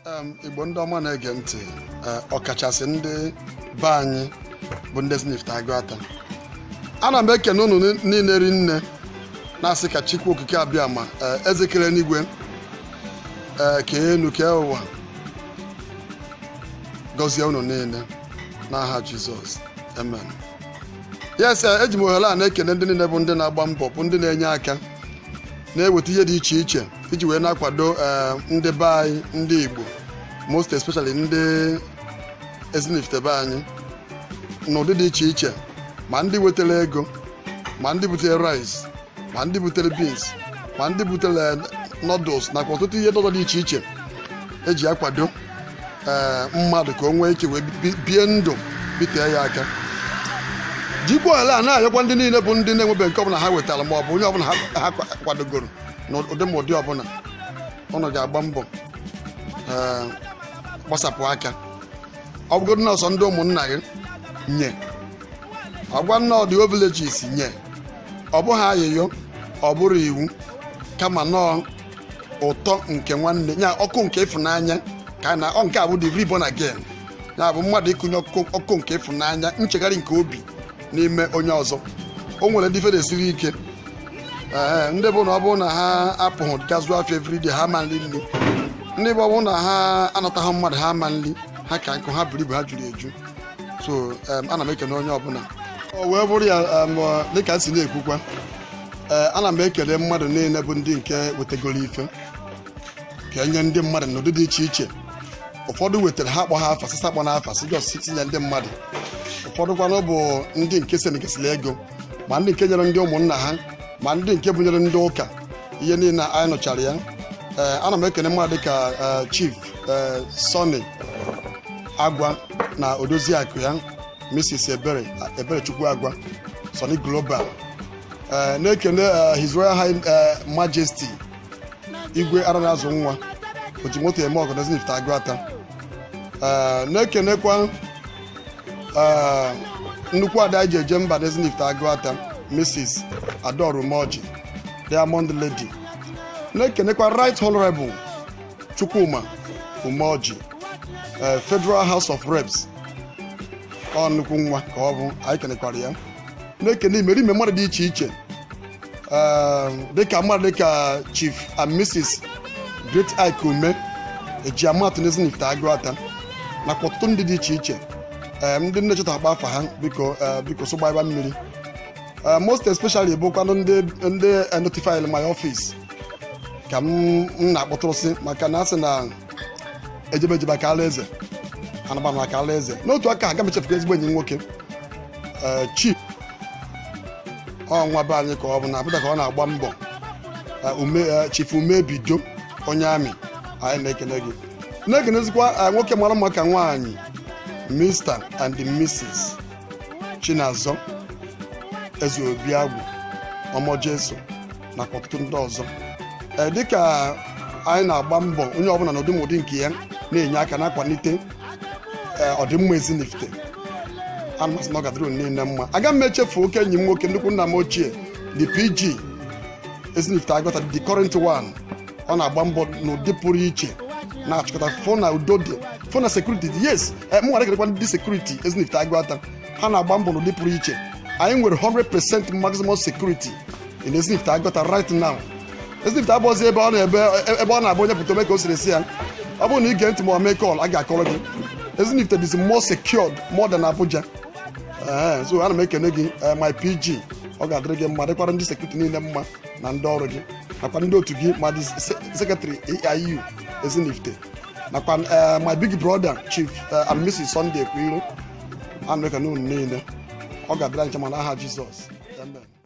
Igbo ndị ọma na-ege ntị, ọkachasị ndị be anyị bụ ndị Ezinifite Agụata. Ana m ekene unu niile rinne, na-asị ka Chukwu okike abịa ma ezekere n'igwe kee enu kee ụwa gọzie unu niile n'aha Jizọs, amen. Yes, eji m ohere a na-ekene ndị niile bụ ndị na-agba mbọ, bụ ndị na-enye aka, na-eweta ihe dị iche iche iji wee na-akwado ndị be anyị, ndị Igbo, most especially ndị Ezinifite be anyị n'ụdị dị iche iche, ma ndị wetara ego, ma ndị butere rice, ma ndị butere beans, ma ndị butere noodles, nakwa ọtụtụ ihe dị iche iche eji akwado mmadụ ka o nwee ike wee bie ndụ bitee ya aka. Jikwa ohere a na-ayọkwa ndị niile bụ ndị na-enwebe nke ọbụla ha wetara, ma ọ bụ onye ọbụla ha kwadogoro n'ụdị ma ụdị ọbụla, ọnụ ga-agba mbọ gbasapụ aka. Ọ bụgodị na ọsọ ndị ụmụnna gị nye, ọgwa nnọọ dị villages nye, ọ bụghị ayịyọ, ọ bụrụ iwu, kama nọọ ụtọ nke nwanne ya, ọkụ nke ịfụnanya ka na ọ nke a bụ the reborn again, ya bụ mmadụ ịkụnye ọkụ nke ịfụnanya, nchegharị nke obi n'ime onye ọzọ. O nwere ndị fere siri ike, ndị bụ na ọ bụrụ na ha apụghị gazuo afọ everyday ha ma nri nri, ndị bụ ọ bụrụ na ha anataghị mmadụ ha ma nri, ha ka nkụ ha buru ibu ha juru eju. So ana m ekele onye ọbụla o wee bụrụ ya dịka m si na-ekwukwa, ana m ekele mmadụ niile bụ ndị nke wetegoro ife ka enye ndị mmadụ n'ụdị dị iche iche. Ụfọdụ wetara ha akpọ ha afa, sịsa akpọ n'afa sinye ndị mmadụ. Ụfọdụ kwanụ bụ ndị nke senegasịrị ego, ma ndị nke nyere ndị ụmụnna ha, ma ndị nke bunyere ndị ụka ihe niile anyị nụchara ya. Ana m ekele mmadụ dịka Chief Sonny Agwa na Odoziakụ ya Mrs. Ebere Chukwu Agwa, Sonny Global, na-ekele His Royal High Majesty Igwe Aranazụ Nwa oji moto eme ọgụ Ezinifite Agụata. Na-ekenekwa nnukwu ada ji eje mba Ezinifite Agụata Mrs. Adaorumoji Diamond Lady. Na-ekenekwa Right Honorable Chukwuma Umoji, Federal House of Reps, ọ nnukwu nwa ka ọ bụ, anyị kenekwara ya. Na-ekene imerime mmadụ dị iche iche, dịka mmadụ dịka Chief and Mrs. Great Ike Ume eji amatụ Ezinifite Agụata, nakwa ọtụtụ ndị dị iche iche, ndị nne-echeta akpa afa ha biko so gbaiba mmiri. Most especially bụkwanụ ndị notify my office ka m na-akpọtụrụsị, maka na asị na ejebejebe aka ala eze anaba maka ala eze. N'otu aka aga mechefuka ezigbo enyi nwoke, Chief nwa be anyị ka ọ bụ na apụta ka ọ na-agba mbọ, Chief Umebido onye amị, anyị na-ekene gị. Na-ekenezikwa nwoke mara mma ka nwaanyị Mr. and Mrs. Chinazọ Ezeobiagwu Ọmọjeso nakwa ọtụtụ ndị ọzọ. Dịka anyị na-agba mbọ, onye ọbụla n'ụdị ma ụdị nke ya na-enye aka na-akwalite ọdịmma Ezinifite. Ana masị na ọ gadịrị niile mma. Aga m echefu oke enyi m nwoke, nnukwu nna m ochie, the PG Ezinifite Agụata, the current one. Ọ na-agba mbọ n'ụdị pụrụ iche, na-achịkọta fọ na udo dị, fọ na sekuriti. Yes, m nwere ekerekwa ndị sekuriti Ezinifite Agụata, ha na-agba mbọ n'ụdị pụrụ iche. Anyị nwere 100% maximum security in Ezinifite Agụata right now. Ezinifite abụọzi ebe ọ na-abụ onye pụta ome ka o siri si ya. Ọ bụrụ na ige ntị ma ọ mee call, a ga-akọrọ gị. Ezinifite is more secured more than Abuja. So ana m ekene gị my PG, ọ ga-adịrị gị mma, dịkwara ndị sekuriti niile mma na ndị ọrụ gị, nakwa ndị otu gị, ma dị sekretary AIU Ezinifite, nakwa my big brother Chief and Mrs. Sunday Kwiro. Ana m ekene unu niile, ọ ga-adịrị anyị nche ma n'aha Jizọs, amen.